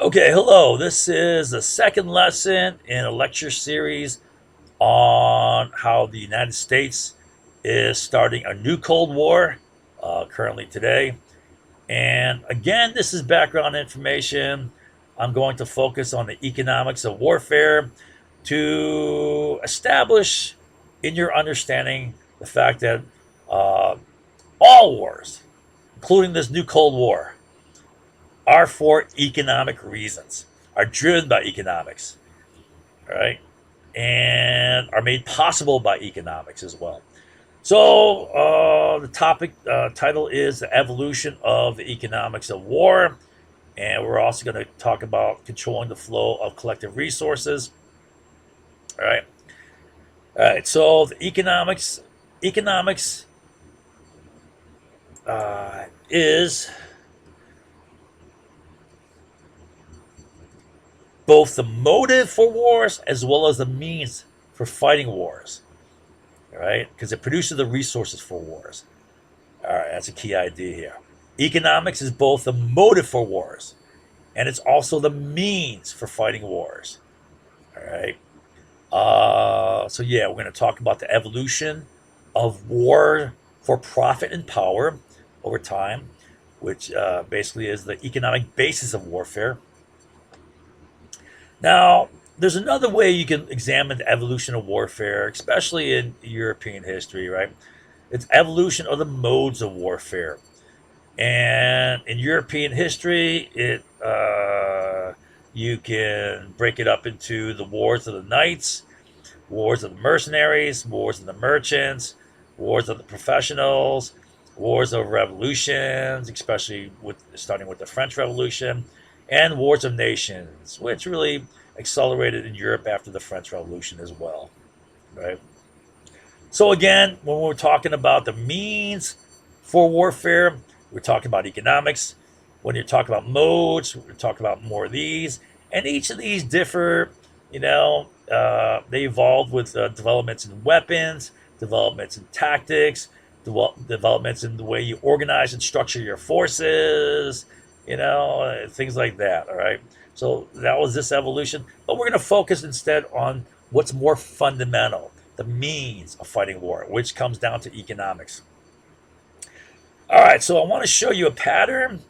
Okay, hello. This is the second lesson in a lecture series on how the United States is starting a new Cold War currently today. And again, this is background information. I'm going to focus on the economics of warfare to establish in your understanding the fact that uh, all wars, including this new Cold War, are for economic reasons, are driven by economics, right? And are made possible by economics as well. So the topic title is the evolution of the economics of war, and we're also going to talk about controlling the flow of collective resources. All right, all right. So the economics is both the motive for wars as well as the means for fighting wars. All right, because it produces the resources for wars. All right, that's a key idea here. Economics is both the motive for wars and it's also the means for fighting wars. All right. So yeah, we're going to talk about the evolution of war for profit and power over time, which basically is the economic basis of warfare. Now, there's another way you can examine the evolution of warfare, especially in European history, right? It's evolution of the modes of warfare. And in European history, it you can break it up into the wars of the knights, wars of the mercenaries, wars of the merchants, wars of the professionals, wars of revolutions, especially with starting with the French Revolution, and wars of nations, which really accelerated in Europe after the French Revolution as well. Right. So again, when we're talking about the means for warfare, we're talking about economics. When you're talking about modes, we're talking about more of these, and each of these differ. They evolved with developments in weapons, developments in tactics, developments in the way you organize and structure your forces. Things like that. All right. So that was this evolution, but we're going to focus instead on what's more fundamental, the means of fighting war, which comes down to economics. All right, so I want to show you a pattern.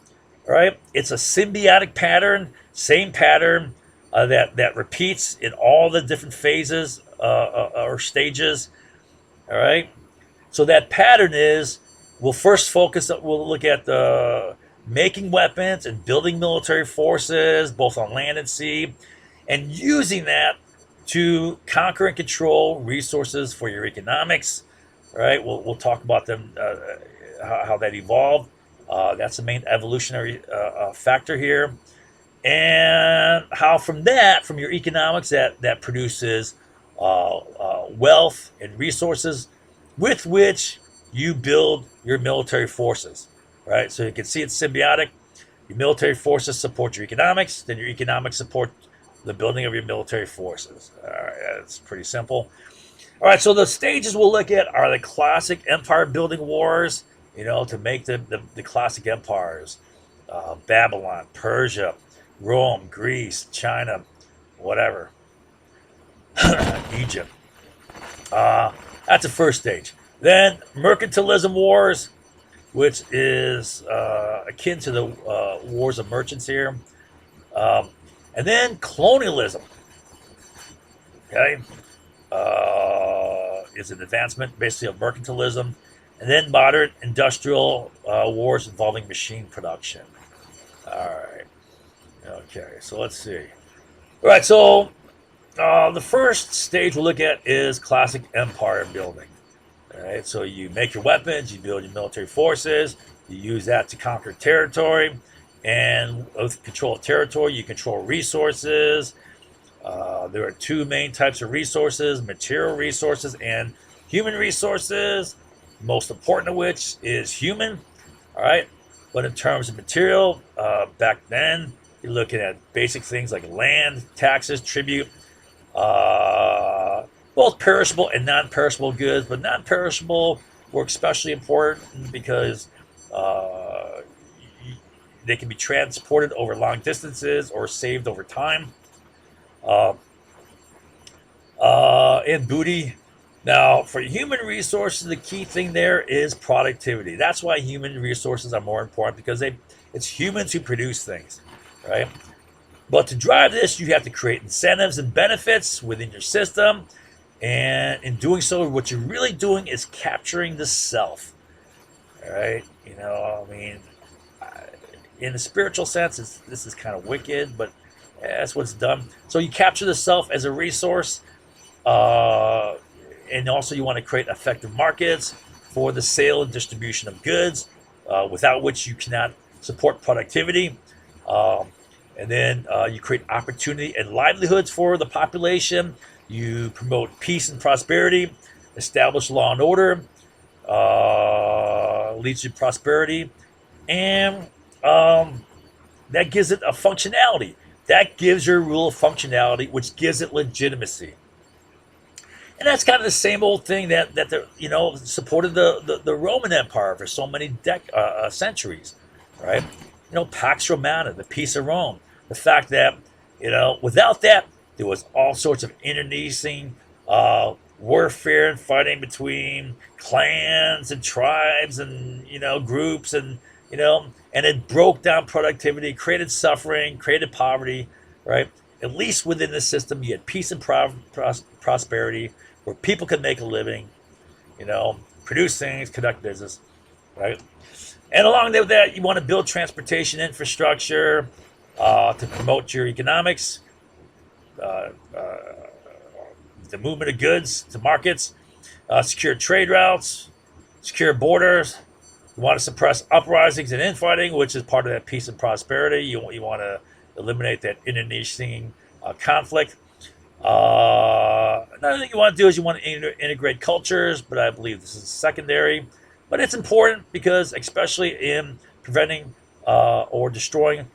All right, it's a symbiotic pattern, same pattern that repeats in all the different phases or stages. All right, so that pattern is we'll look at the making weapons and building military forces both on land and sea, and using that to conquer and control resources for your economics. Right? We'll talk about them, how that evolved. That's the main evolutionary factor here, and how from your economics, that produces wealth and resources with which you build your military forces. Right? So you can see it's symbiotic. Your military forces support your economics, then your economics support the building of your military forces. All right, that's pretty simple. All right, so the stages we'll look at are the classic empire building wars, to make the classic empires: Babylon, Persia, Rome, Greece, China, whatever, Egypt. That's the first stage. Then mercantilism wars, which is akin to the wars of merchants here. Um, and then colonialism, okay, is an advancement basically of mercantilism. And then modern industrial wars involving machine production. All right. Okay, so let's see. All right, so the first stage we'll look at is classic empire building. All right, so you make your weapons, you build your military forces, you use that to conquer territory, and with control of territory, you control resources. There are two main types of resources: material resources and human resources. Most important of which is human. All right, but in terms of material, back then you're looking at basic things like land, taxes, tribute, both perishable and non-perishable goods. But non-perishable were especially important because uh, They can be transported over long distances or saved over time. Uh, and booty. Now, for human resources, the key thing there is productivity. That's why human resources are more important because it's humans who produce things, right? But to drive this, you have to create incentives and benefits within your system. And in doing so, what you're really doing is capturing the self, all right? I mean, in a spiritual sense, this is kind of wicked, but that's what's done. So you capture the self as a resource, uh, and also you want to create effective markets for the sale and distribution of goods, without which you cannot support productivity. Um, and then you create opportunity and livelihoods for the population. You promote peace and prosperity, establish law and order, leads to prosperity, and that gives it a functionality. That gives your rule of functionality, which gives it legitimacy. And that's kind of the same old thing that supported the Roman Empire for so many centuries, right? Pax Romana, the peace of Rome, the fact that without that there was all sorts of internecine warfare and fighting between clans and tribes and groups and it broke down productivity, created suffering, created poverty, right? At least within the system, you had peace and prosperity, where people could make a living, produce things, conduct business, right? And along with that, you want to build transportation infrastructure to promote your economics, uh, uh, the movement of goods to markets, secure trade routes, secure borders. You want to suppress uprisings and infighting, which is part of that peace and prosperity. You want to eliminate that internecine conflict. Another thing you want to do is you want to integrate cultures, but I believe this is secondary. But it's important because, especially in preventing or destroying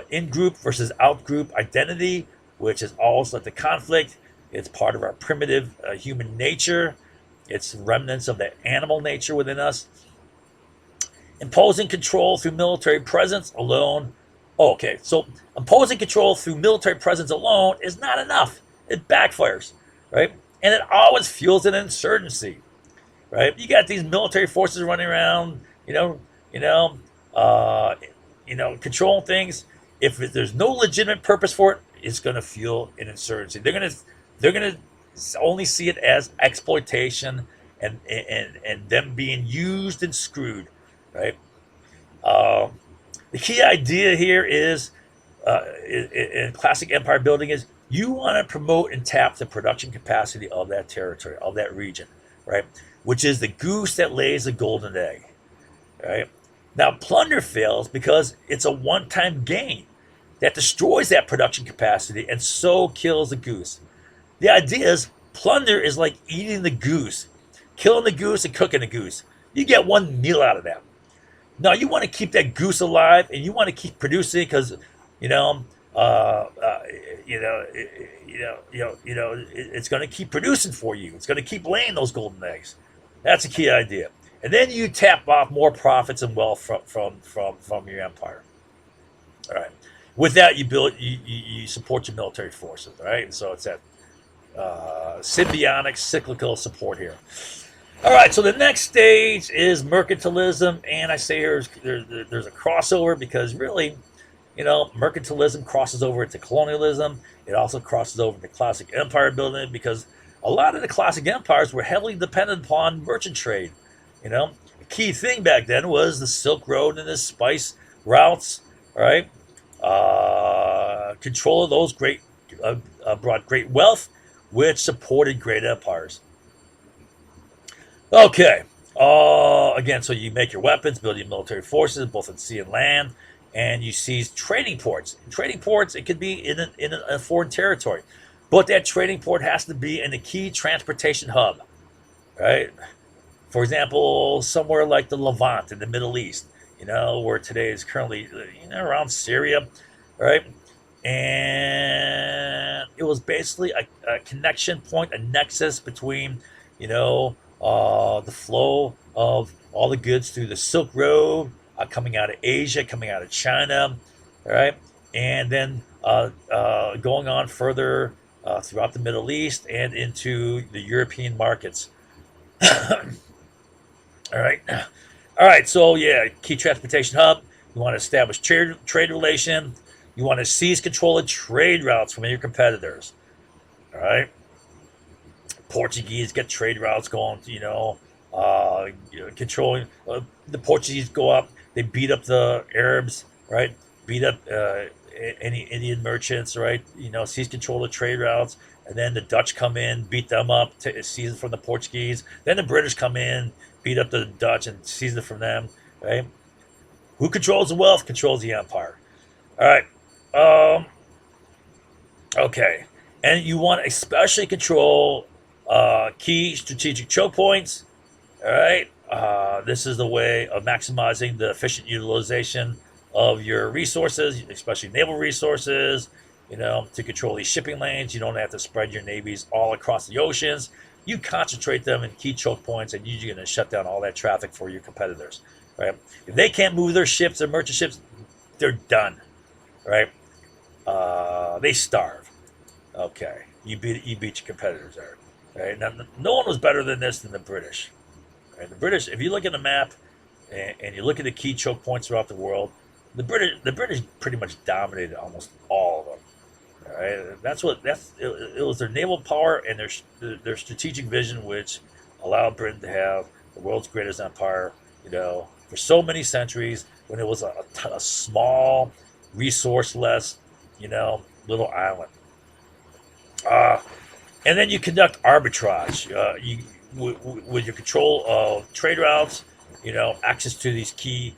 in-group versus out-group identity, which is always like the conflict. It's part of our primitive human nature. It's remnants of the animal nature within us. Imposing control through military presence alone. Oh, okay, so imposing control through military presence alone is not enough. It backfires, right? And it always fuels an insurgency, right? You got these military forces running around, controlling things. If there's no legitimate purpose for it, it's going to fuel an insurgency. They're gonna only see it as exploitation and them being used and screwed, right? Um, the key idea here is in classic empire building is you want to promote and tap the production capacity of that territory, of that region, right? Which is the goose that lays the golden egg, right? Now, plunder fails because it's a one-time gain that destroys that production capacity and so kills the goose. The idea is plunder is like eating the goose, killing the goose and cooking the goose. You get one meal out of that. No, you want to keep that goose alive, and you want to keep producing because, it's going to keep producing for you. It's going to keep laying those golden eggs. That's a key idea. And then you tap off more profits and wealth from your empire. All right. With that, you support your military forces. All right. And so it's that symbiotic, cyclical support here. All right, so the next stage is mercantilism, and I say there's a crossover because really, mercantilism crosses over into colonialism. It also crosses over into classic empire building because a lot of the classic empires were heavily dependent upon merchant trade. The key thing back then was the Silk Road and the spice routes. All right, control of those brought great wealth, which supported great empires. Okay. Again, so you make your weapons, build your military forces, both at sea and land, and you seize trading ports. Trading ports, it could be in a foreign territory, but that trading port has to be in a key transportation hub, right? For example, somewhere like the Levant in the Middle East, where today is currently, around Syria, right? And it was basically a connection point, a nexus between, the flow of all the goods through the Silk Road, coming out of Asia, coming out of China, all right, and then going on further throughout the Middle East and into the European markets. All right. All right. So, yeah, key transportation hub. You want to establish trade relation. You want to seize control of trade routes from your competitors. All right. Portuguese get trade routes going, controlling. The Portuguese go up, they beat up the Arabs, right? Beat up any Indian merchants, right? Seize control of trade routes. And then the Dutch come in, beat them up, seize it from the Portuguese. Then the British come in, beat up the Dutch and seize it from them, right? Who controls the wealth controls the empire. All right. Okay. And you want to especially control key strategic choke points. All right. This is the way of maximizing the efficient utilization of your resources, especially naval resources, to control these shipping lanes. You don't have to spread your navies all across the oceans. You concentrate them in key choke points, and you're going to shut down all that traffic for your competitors. Right? If they can't move their ships, their merchant ships, they're done. Right? They starve. Okay, you beat your competitors there. Right? Now, no one was better than this than the British. Right? The British, if you look at the map and you look at the key choke points throughout the world, the British pretty much dominated almost all of them. Right? It was their naval power and their strategic vision, which allowed Britain to have the world's greatest empire. For so many centuries, when it was a small, resourceless, little island. And then you conduct arbitrage. With your control of trade routes, access to these key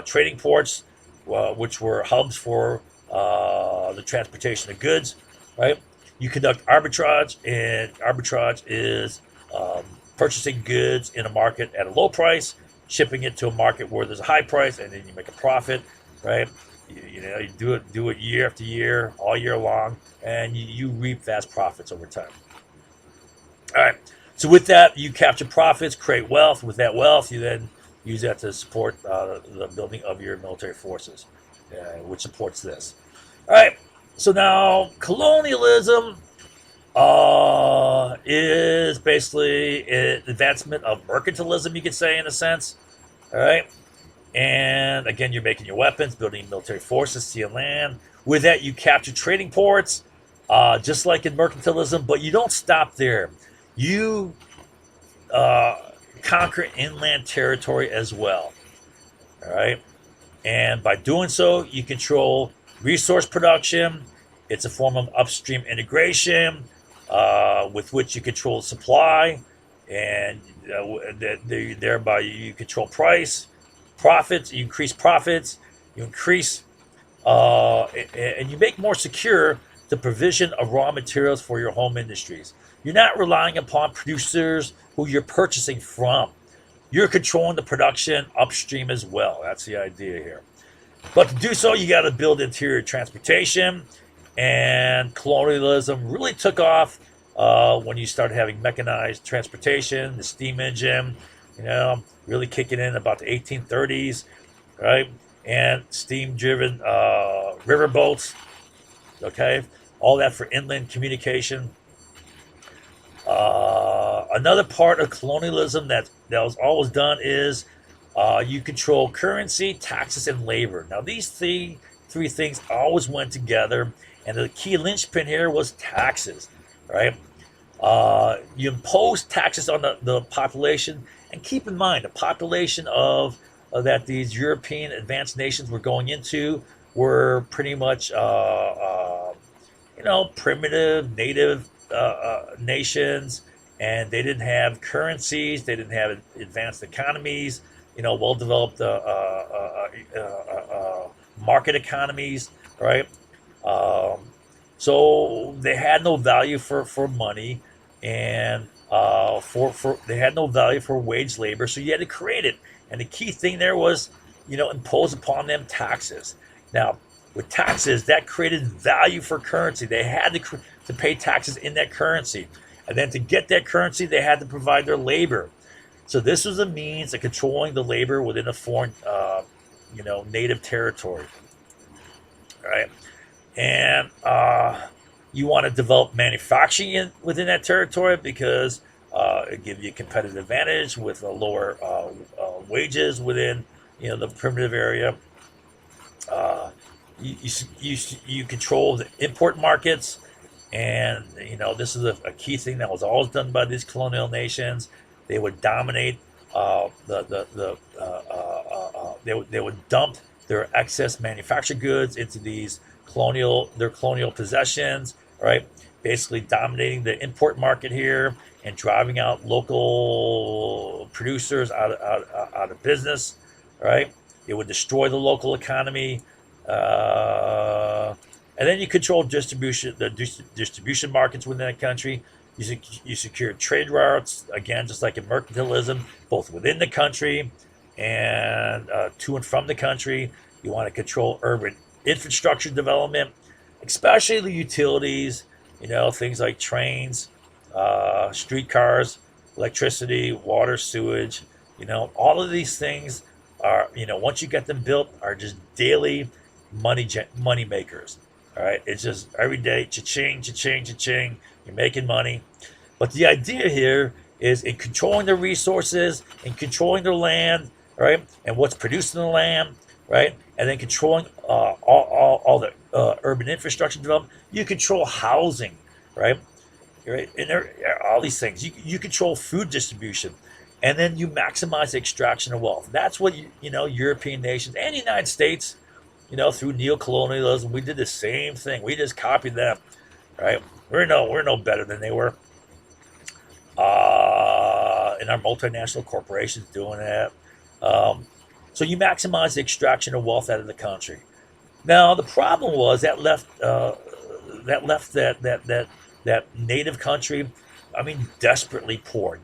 trading ports, which were hubs for the transportation of goods, right? You conduct arbitrage, and arbitrage is purchasing goods in a market at a low price, shipping it to a market where there's a high price, and then you make a profit, right? You do it year after year, all year long, and you reap vast profits over time. All right. So with that, you capture profits, create wealth. With that wealth, you then use that to support the building of your military forces, which supports this. All right. So now colonialism is basically an advancement of mercantilism, you could say, in a sense. All right. And again, you're making your weapons, building military forces, sea and land. With that, you capture trading ports, just like in mercantilism, but you don't stop there. You conquer inland territory as well. All right. And by doing so, you control resource production. It's a form of upstream integration with which you control supply, and thereby you control price, profits. You increase profits. You increase, and you make more secure the provision of raw materials for your home industries. You're not relying upon producers who you're purchasing from. You're controlling the production upstream as well. That's the idea here. But to do so, you got to build interior transportation. And colonialism really took off when you started having mechanized transportation, the steam engine, really kicking in about the 1830s, right? And steam-driven riverboats, okay? All that for inland communication. Another part of colonialism that was always done is you control currency, taxes, and labor. Now, these three things always went together, and the key linchpin here was taxes, right? You impose taxes on the population, and keep in mind the population that these European advanced nations were going into were pretty much primitive native nations, and they didn't have currencies, they didn't have advanced economies, well-developed market economies, right? So they had no value for money, and they had no value for wage labor. So you had to create it, and the key thing there was, impose upon them taxes. Now, with taxes, that created value for currency. They had to pay taxes in that currency, and then to get that currency, they had to provide their labor. So this was a means of controlling the labor within a foreign, native territory, right? And you want to develop manufacturing within that territory because it gives you a competitive advantage with a lower wages within the primitive area. Uh, you control the import markets, and this is a key thing that was always done by these colonial nations. They would dominate they would dump their excess manufactured goods into their colonial possessions, right? Basically dominating the import market here and driving out local producers out of business, right? It would destroy the local economy. Uh, and then you control distribution markets within the country. You secure trade routes, again, just like in mercantilism, both within the country and to and from the country. You want to control urban infrastructure development, especially the utilities, things like trains, streetcars, electricity, water, sewage. All of these things are, once you get them built, are just daily money makers. All right, it's just every day, cha-ching, cha-ching, cha-ching. You're making money, but the idea here is in controlling the resources, in controlling their land, right, and what's produced in the land, right, and then controlling all the urban infrastructure development. You control housing, right, right, and all these things. You control food distribution, and then you maximize the extraction of wealth. That's what European nations and the United States, through neocolonialism, we did the same thing. We just copied them, right? We're no better than they were. And our multinational corporations doing that. Um, so you maximize the extraction of wealth out of the country. Now the problem was that native country. I mean, desperately poor.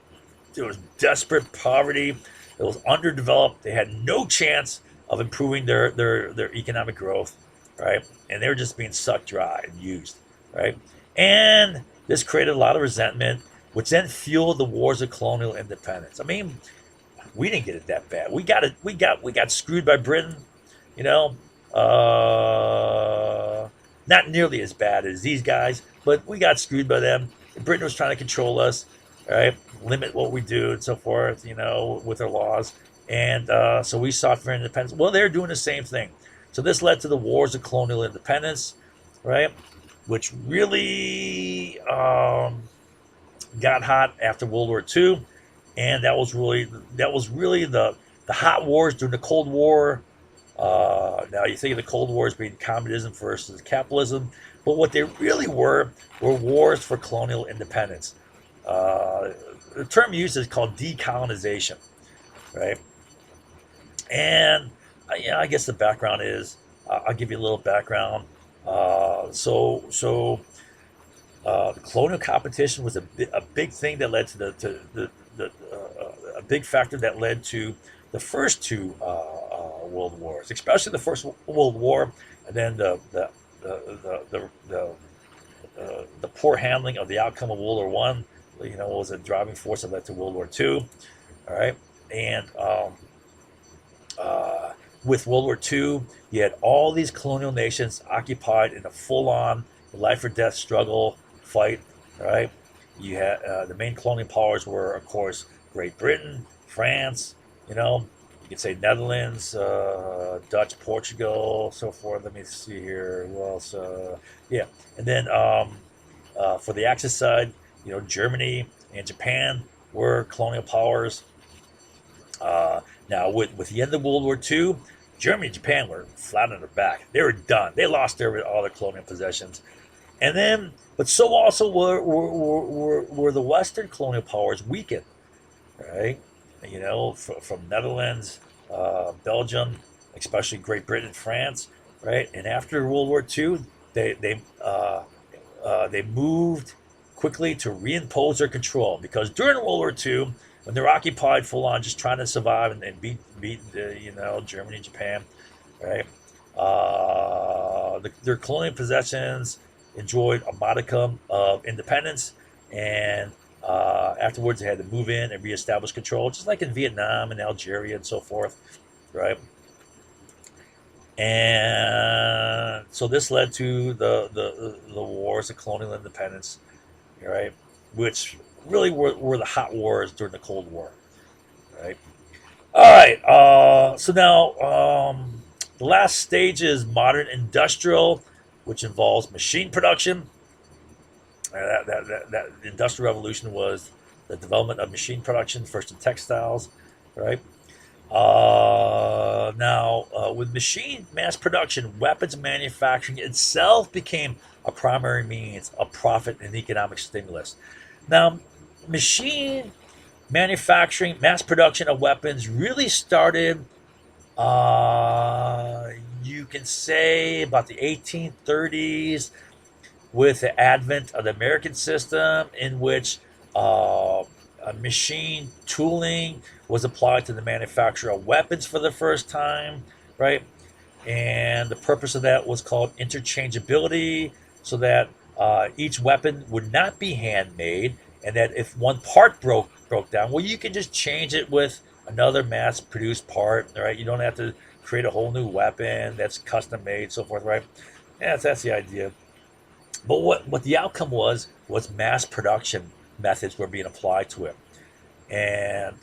There was desperate poverty. It was underdeveloped. They had no chance of improving their economic growth, right? And they were just being sucked dry and used, right? And this created a lot of resentment, which then fueled the wars of colonial independence. I mean, we didn't get it that bad. We got it. We got screwed by Britain, you know. Not nearly as bad as these guys, but we got screwed by them. Britain was trying to control us, right? Limit what we do and so forth, with their laws. And so we sought for independence. Well, they're doing the same thing. So this led to the wars of colonial independence, right? Which really got hot after World War II, and that was really the hot wars during the Cold War. Now you think of the Cold War as being communism versus capitalism, but what they really were wars for colonial independence. Uh, the term used is called decolonization, right? And I guess the background is I'll give you a little background. The colonial competition was a big thing that led to a big factor that led to the first two world wars, especially the first World War, and then the poor handling of the outcome of World War One. Was a driving force that led to World War Two. All right, and with World War Two, you had all these colonial nations occupied in a full-on life or death struggle fight. Right, you had the main colonial powers were, of course, Great Britain, France. You could say Netherlands, Dutch, Portugal, so forth. Let me see here. Who else? Yeah, and then for the Axis side, Germany and Japan were colonial powers. Now, with the end of World War II, Germany and Japan were flat on their back. They were done. They lost all their colonial possessions. And then, but so also were the Western colonial powers weakened, right? From Netherlands, Belgium, especially Great Britain and France, right? And after World War II, they moved quickly to reimpose their control because during World War II, when they're occupied full on, just trying to survive and beat Germany and Japan, right? Their colonial possessions enjoyed a modicum of independence, and Afterwards, they had to move in and reestablish control, just like in Vietnam and Algeria and so forth, right? And so this led to the wars of colonial independence, right? Which really were the hot wars during the Cold War, right? All right. So now the last stage is modern industrial, which involves machine production. That industrial revolution was the development of machine production, first in textiles, right? With machine mass production, weapons manufacturing itself became a primary means of profit and economic stimulus. Now, machine manufacturing, mass production of weapons really started, you can say, about the 1830s with the advent of the American system, in which machine tooling was applied to the manufacture of weapons for the first time, right? And the purpose of that was called interchangeability, so that each weapon would not be handmade, and that if one part broke down, well, you can just change it with another mass-produced part, right? You don't have to create a whole new weapon that's custom made, so forth, right? Yeah, that's the idea. But what the outcome was mass production methods were being applied to it. And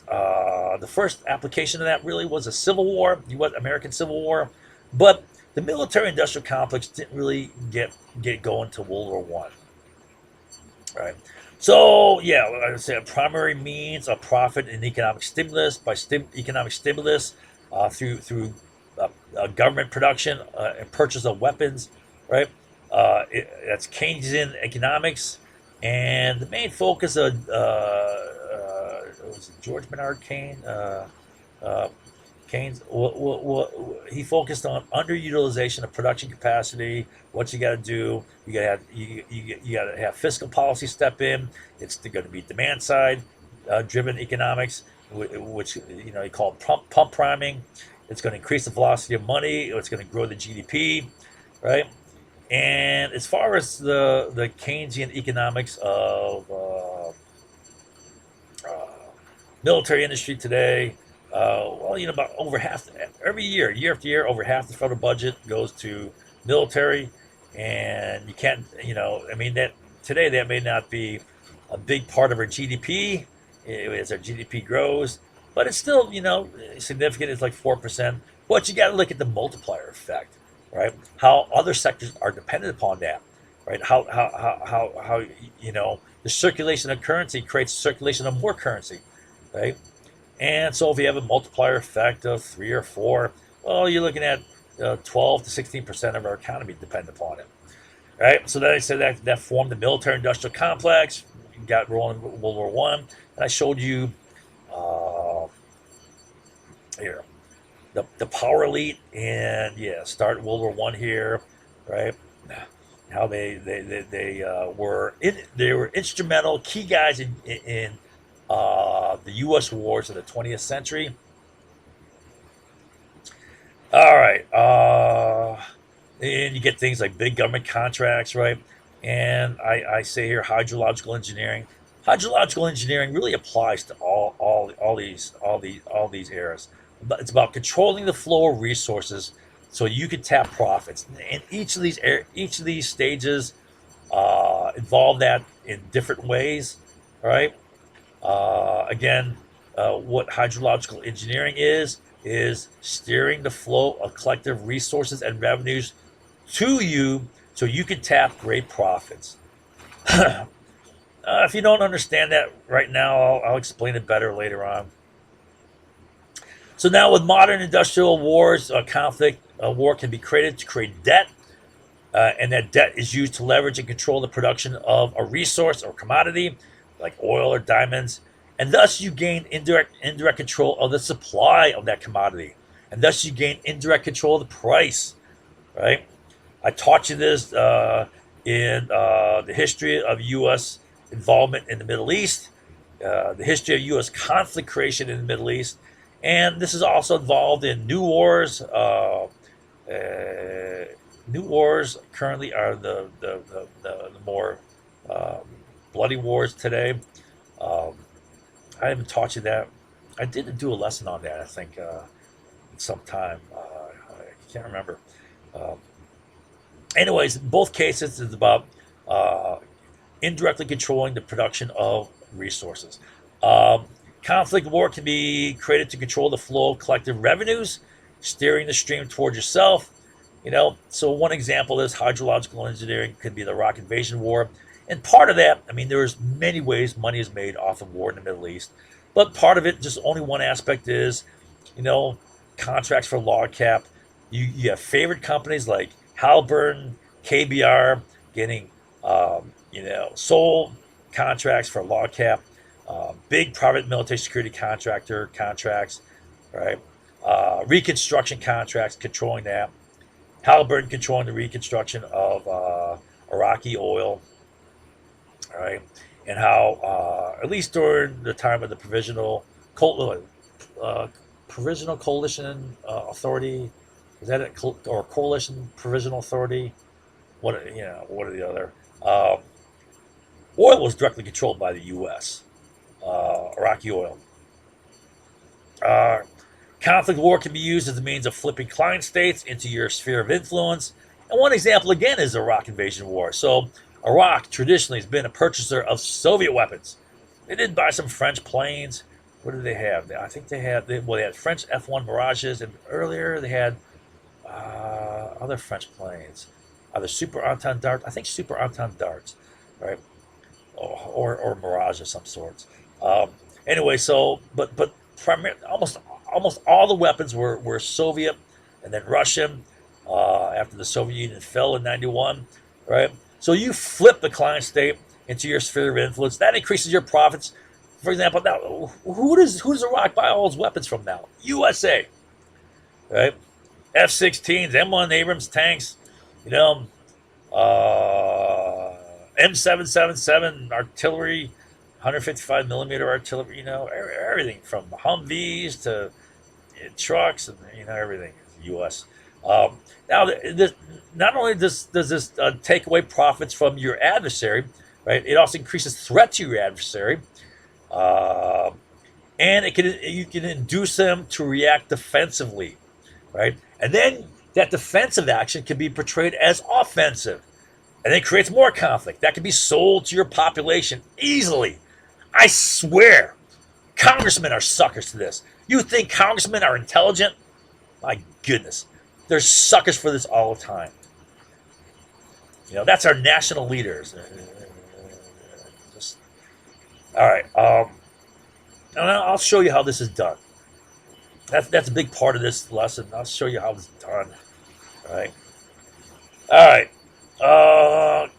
the first application of that really was a Civil War, U.S. American Civil War. But the military-industrial complex didn't really get going to World War One, right? So yeah, like I would say a primary means of profit and economic stimulus by economic stimulus through government production and purchase of weapons, right? That's Keynesian economics, and the main focus of was it George Bernard uh, Keynes. He focused on underutilization of production capacity. What you got to do, you got to have fiscal policy step in. It's going to be demand side driven economics, which he called pump priming. It's going to increase the velocity of money. It's going to grow the GDP, right? And as far as the Keynesian economics of uh, military industry today, about over half every year after year, over half the federal budget goes to military, and you can't, I mean that today that may not be a big part of our GDP as our GDP grows, but it's still significant. It's like 4%. But you got to look at the multiplier effect, right? How other sectors are dependent upon that, right? How the circulation of currency creates circulation of more currency, right? And so if you have a multiplier effect of 3 or 4, well, you're looking at 12 to 16% of our economy depend upon it, right? So then I said that formed the military-industrial complex. Got rolling with World War One, and I showed you uh, here the power elite, and yeah, start World War One here, right? How they were instrumental, key guys in the U.S. wars of the 20th century. All right, and you get things like big government contracts, right? And I say here hydrological engineering. Hydrological engineering really applies to all these eras. But it's about controlling the flow of resources so you can tap profits. And each of these stages involve that in different ways. All right. Again, what hydrological engineering is steering the flow of collective resources and revenues to you so you can tap great profits. If you don't understand that right now, I'll explain it better later on. So now, with modern industrial wars, conflict, war can be created to create debt, and that debt is used to leverage and control the production of a resource or commodity, like oil or diamonds, and thus you gain indirect control of the supply of that commodity, and thus you gain indirect control of the price. Right? I taught you this in the history of U.S. involvement in the Middle East, the history of U.S. conflict creation in the Middle East, and this is also involved in new wars. New wars currently are the more um, bloody wars today. Um, I haven't taught you that. I did do a lesson on that, I think, sometime. I can't remember. Um, Anyways, in both cases, it's about uh, indirectly controlling the production of resources. Um, Conflict war can be created to control the flow of collective revenues, steering the stream towards yourself. So one example is hydrological engineering could be the Iraq invasion war. And part of that, I mean, there's many ways money is made off of war in the Middle East. But part of it, just only one aspect is, you know, contracts for log cap. You have favorite companies like Halliburton, KBR getting, sole contracts for log cap, big private military security contractor contracts, right? Reconstruction contracts controlling that. Halliburton controlling the reconstruction of Iraqi oil, all right, and how at least during the time of the uh, provisional coalition authority, is that it, or coalition provisional authority? What are the other? Um, Oil was directly controlled by the U.S. Iraqi oil. Uh, Conflict war can be used as a means of flipping client states into your sphere of influence. And one example again is the Iraq invasion war. So Iraq traditionally has been a purchaser of Soviet weapons. They did buy some French planes. What did they have? I think they had French F-1 Mirages, and earlier they had other French planes, either Super Entente Darts. I think Super Entente Darts, right? Or Mirage of some sorts. Um, anyway, so but primarily almost all the weapons were Soviet and then Russian after the Soviet Union fell in '91, right? So you flip the client state into your sphere of influence. That increases your profits. For example, now who does Iraq buy all those weapons from now? USA, right? F-16s, M1 Abrams tanks, you know, M777 artillery, 155 millimeter artillery, everything from Humvees to trucks and everything. U.S. Now, this, not only does this take away profits from your adversary, right? It also increases threat to your adversary, uh, and you can induce them to react defensively, right? And then that defensive action can be portrayed as offensive, and it creates more conflict that can be sold to your population easily. I swear, congressmen are suckers to this. You think congressmen are intelligent? My goodness, they're suckers for this all the time. That's our national leaders. Just, all right. And I'll show you how this is done. That's a big part of this lesson. I'll show you how it's done. All right. All right.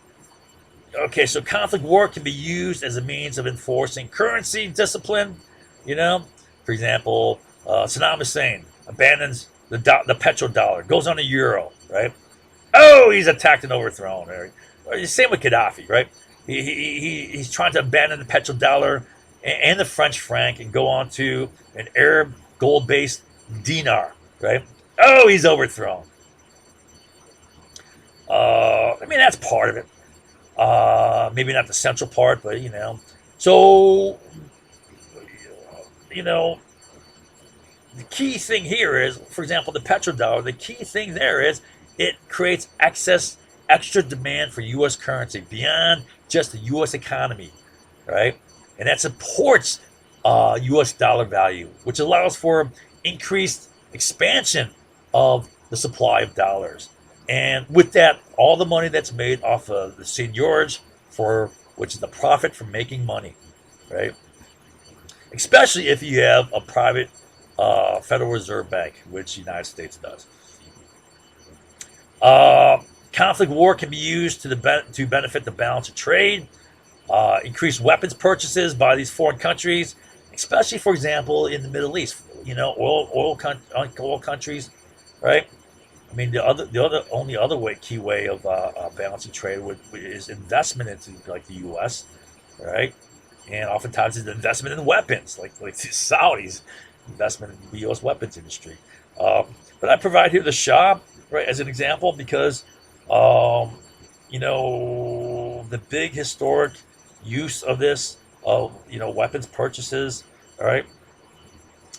Okay, so conflict war can be used as a means of enforcing currency discipline. For example, Saddam Hussein abandons the petrodollar, goes on a euro, right? Oh, he's attacked and overthrown. Right? Same with Gaddafi, right? He's trying to abandon the petrodollar and the French franc and go on to an Arab gold-based dinar, right? Oh, he's overthrown. I mean, that's part of it. Maybe not the central part, but So, the key thing here is, for example, the petrodollar. The key thing there is it creates extra demand for U.S. currency beyond just the U.S. economy, right? And that supports U.S. dollar value, which allows for increased expansion of the supply of dollars. And with that, all the money that's made off of the seigniorage, which is the profit from making money, right? Especially if you have a private Federal Reserve Bank, which the United States does. Conflict war can be used to benefit the balance of trade, increase weapons purchases by these foreign countries, especially, for example, in the Middle East. Oil countries, right? I mean, the only other key way of balancing trade is investment into like the U.S., right? And oftentimes it's investment in weapons, like the Saudis' investment in the U.S. weapons industry. But I provide here the Shah, right, as an example because, the big historic use of this of weapons purchases. All right,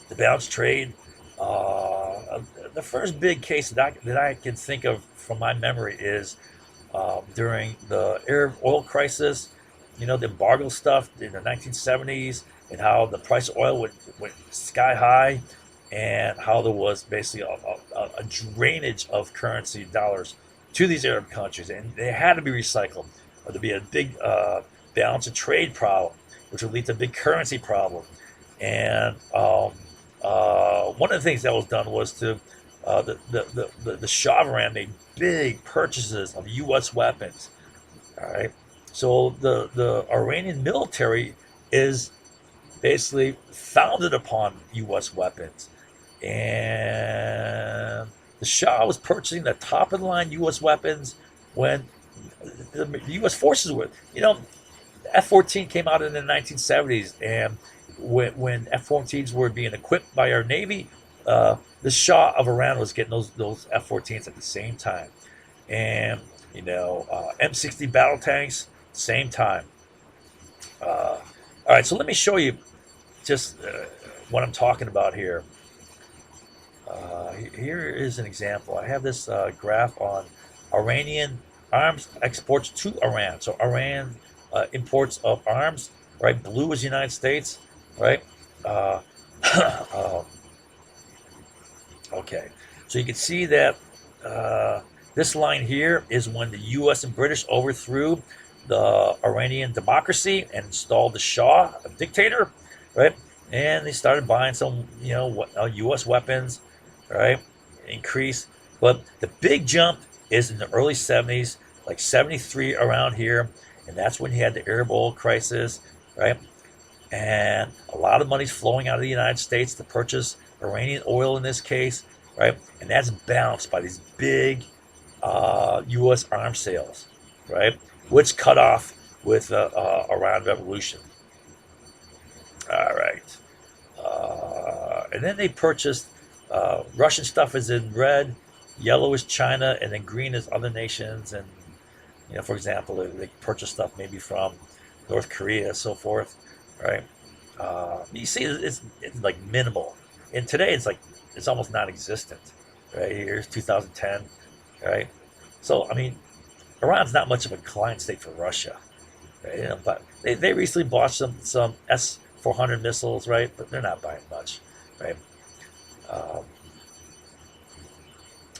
the balanced trade. The first big case that I can think of from my memory is during the Arab oil crisis. The embargo stuff in the 1970s, and how the price of oil went sky high, and how there was basically a drainage of currency dollars to these Arab countries, and they had to be recycled, or there'd be a big balance of trade problem, which would lead to a big currency problem. And one of the things that was done was to the Shah of Iran made big purchases of U.S. weapons. All right, so the Iranian military is basically founded upon U.S. weapons, and the Shah was purchasing the top of the line U.S. weapons when the U.S. forces were, F-14 came out in the 1970s, and when F-14s were being equipped by our Navy, the Shah of Iran was getting those F-14s at the same time, and M60 battle tanks, same time. All right, so let me show you just what I'm talking about here. Here is an example. I have this graph on Iranian arms exports to Iran. So Iran imports of arms, right? Blue is the United States, right? Uh, okay, so you can see that this line here is when the U.S. and British overthrew the Iranian democracy and installed the Shah, a dictator, right? And they started buying some, U.S. weapons, right? Increase, but the big jump is in the early 70s, like 73 around here, and that's when you had the Arab oil crisis, right? And a lot of money's flowing out of the United States to purchase Iranian oil in this case, right? And that's balanced by these big U.S. arms sales, right? Which cut off with Iran Revolution. All right. And then they purchased Russian stuff is in red, yellow is China, and then green is other nations. And, for example, they purchased stuff maybe from North Korea, so forth, right? You see, it's like minimal. And today it's almost non-existent, right? Here's 2010, right? So, I mean, Iran's not much of a client state for Russia, right? But they recently bought some S-400 missiles, right? But they're not buying much, right? All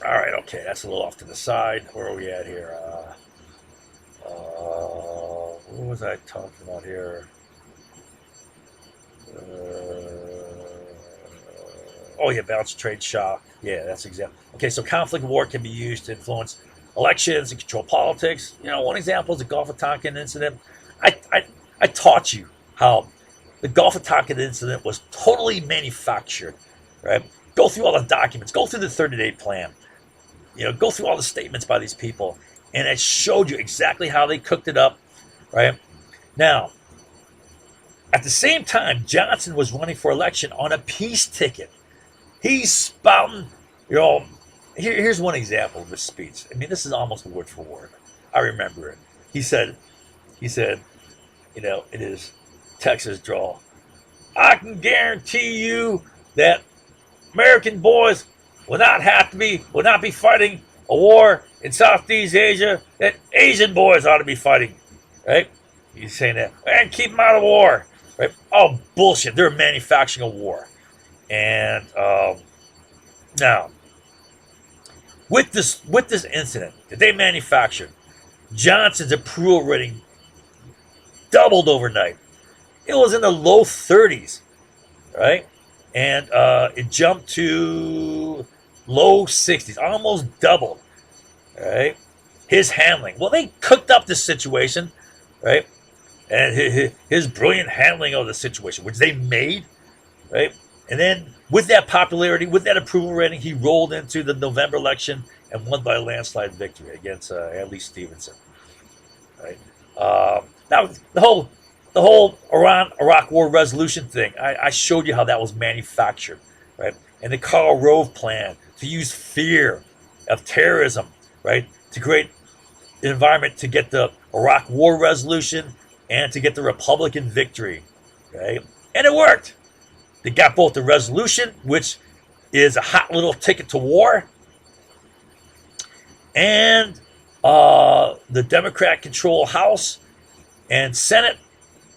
right, okay, that's a little off to the side. Where are we at here? What was I talking about here? Oh yeah, balance of trade shock. Yeah, that's exactly. Okay, so conflict war can be used to influence elections and control politics. One example is the Gulf of Tonkin incident. I taught you how the Gulf of Tonkin incident was totally manufactured, right? Go through all the documents, go through the 30-day plan, go through all the statements by these people, and it showed you exactly how they cooked it up, right? Now, at the same time, Johnson was running for election on a peace ticket. He's spouting, here's one example of his speech. I mean, this is almost word for word. I remember it. He said, in his Texas drawl, I can guarantee you that American boys will not be fighting a war in Southeast Asia that Asian boys ought to be fighting, right? He's saying that, and keep them out of war, right? Oh, bullshit. They're manufacturing a war. And now, with this incident that they manufactured, Johnson's approval rating doubled overnight. It was in the low 30s, right? And it jumped to low 60s, almost doubled, right? His handling. Well, they cooked up the situation, right? And his brilliant handling of the situation, which they made, right? And then with that popularity, with that approval rating, he rolled into the November election and won by a landslide victory against Adlai Stevenson, right? Now the whole Iran-Iraq War resolution thing, I showed you how that was manufactured, right? And the Karl Rove plan to use fear of terrorism, right, to create an environment to get the Iraq War resolution and to get the Republican victory. Okay? And it worked. They got both the resolution, which is a hot little ticket to war, and the Democrat-controlled House and Senate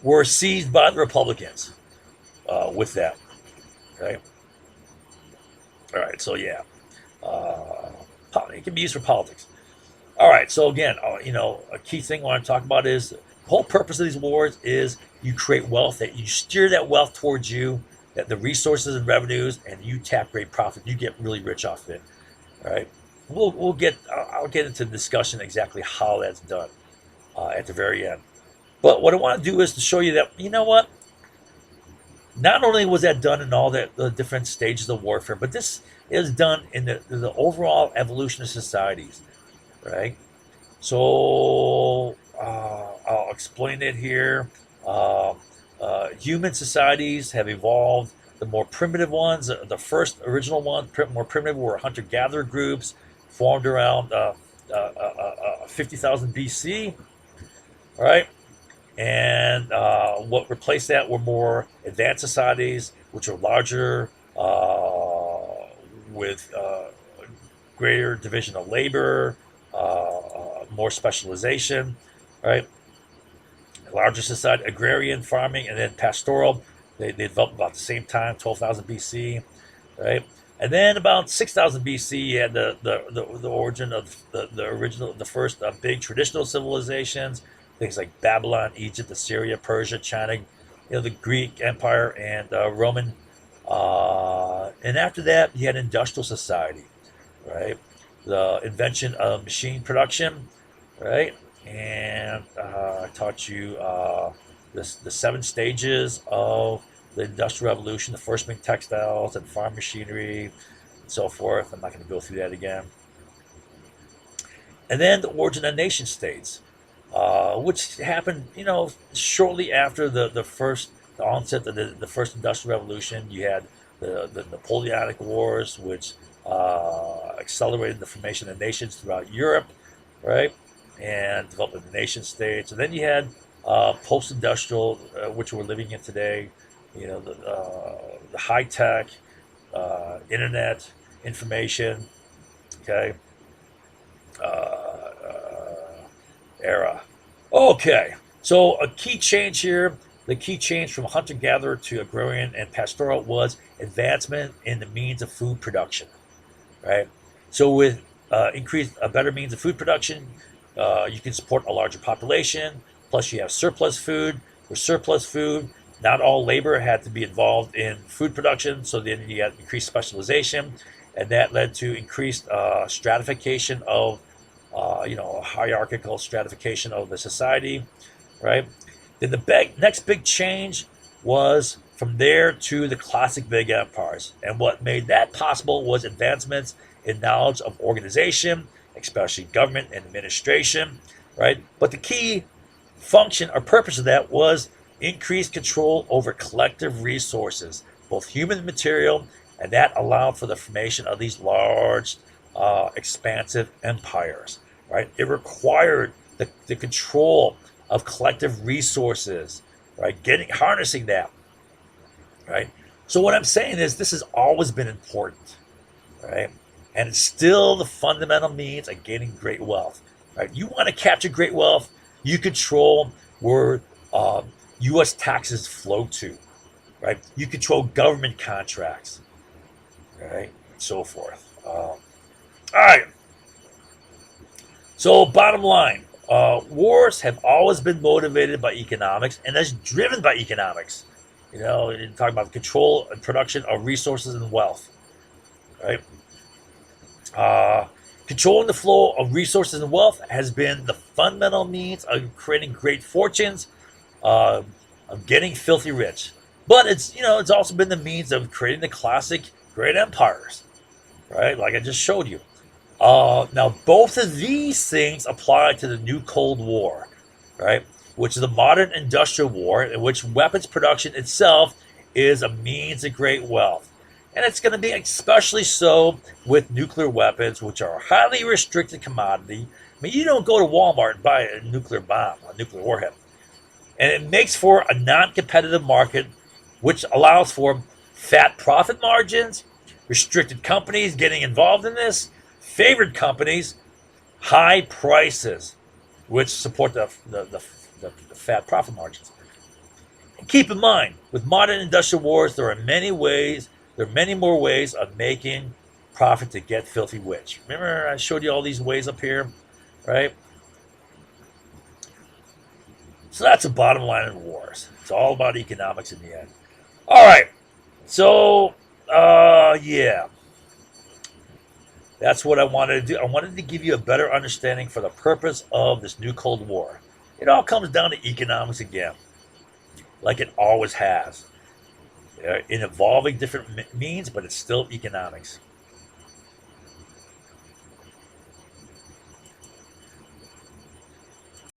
were seized by the Republicans with that. Okay. All right. So yeah, it can be used for politics. All right. So again, a key thing I want to talk about is the whole purpose of these wars is you create wealth, that you steer that wealth towards you, that the resources and revenues, and you tap great profit. You get really rich off of it. All right. I'll get into the discussion exactly how that's done at the very end. But what I want to do is to show you that, you know what? Not only was that done in all the different stages of warfare, but this is done in the overall evolution of societies, right? So I'll explain it here. Human societies have evolved. The more primitive ones, the first original ones, more primitive, were hunter-gatherer groups formed around 50,000 BC, all right? And what replaced that were more advanced societies, which are larger, with greater division of labor, more specialization, right? Larger society, agrarian, farming, and then pastoral. They developed about the same time, 12,000 BC, right? And then about 6,000 BC, you had the origin of the first big traditional civilizations, things like Babylon, Egypt, Assyria, Persia, China, the Greek Empire, and Roman. And after that, you had industrial society, right? The invention of machine production, right? And I taught you the 7 stages of the Industrial Revolution, the first being textiles and farm machinery and so forth. I'm not going to go through that again. And then the origin of nation states, which happened, shortly after the onset of the first Industrial Revolution. You had the Napoleonic Wars, which accelerated the formation of nations throughout Europe, right? And development of the nation states. And then you had post-industrial, which we're living in today, the high-tech, internet, information, okay, era. Okay, so a key change here, the key change from hunter-gatherer to agrarian and pastoral was advancement in the means of food production, right? So with a better means of food production, you can support a larger population, plus you have surplus food. With surplus food, not all labor had to be involved in food production, so then you had increased specialization, and that led to increased stratification of, hierarchical stratification of the society, right? Then the next big change was from there to the classic big empires, and what made that possible was advancements in knowledge of organization, especially government and administration, right? But the key function or purpose of that was increased control over collective resources, both human and material, and that allowed for the formation of these large, expansive empires, right? It required the control of collective resources, right? Harnessing that, right? So what I'm saying is this has always been important, right? And it's still the fundamental means of gaining great wealth, right? You want to capture great wealth, you control where U.S. taxes flow to, right? You control government contracts, right? And so forth. All right. So bottom line, wars have always been motivated by economics, and that's driven by economics. You're talking about the control and production of resources and wealth, right? Controlling the flow of resources and wealth has been the fundamental means of creating great fortunes, of getting filthy rich. But it's also been the means of creating the classic great empires, right? Like I just showed you. Now, both of these things apply to the new Cold War, right? Which is the modern industrial war, in which weapons production itself is a means of great wealth. And it's going to be especially so with nuclear weapons, which are a highly restricted commodity. I mean, you don't go to Walmart and buy a nuclear bomb, a nuclear warhead. And it makes for a non-competitive market, which allows for fat profit margins, restricted companies getting involved in this, favored companies, high prices, which support the fat profit margins. And keep in mind, with modern industrial wars, there are many more ways of making profit to get filthy rich. Remember, I showed you all these ways up here, right? So that's the bottom line of wars. It's all about economics in the end. All right. So, yeah, that's what I wanted to do. I wanted to give you a better understanding for the purpose of this new Cold War. It all comes down to economics again, like it always has, in evolving different means, but it's still economics.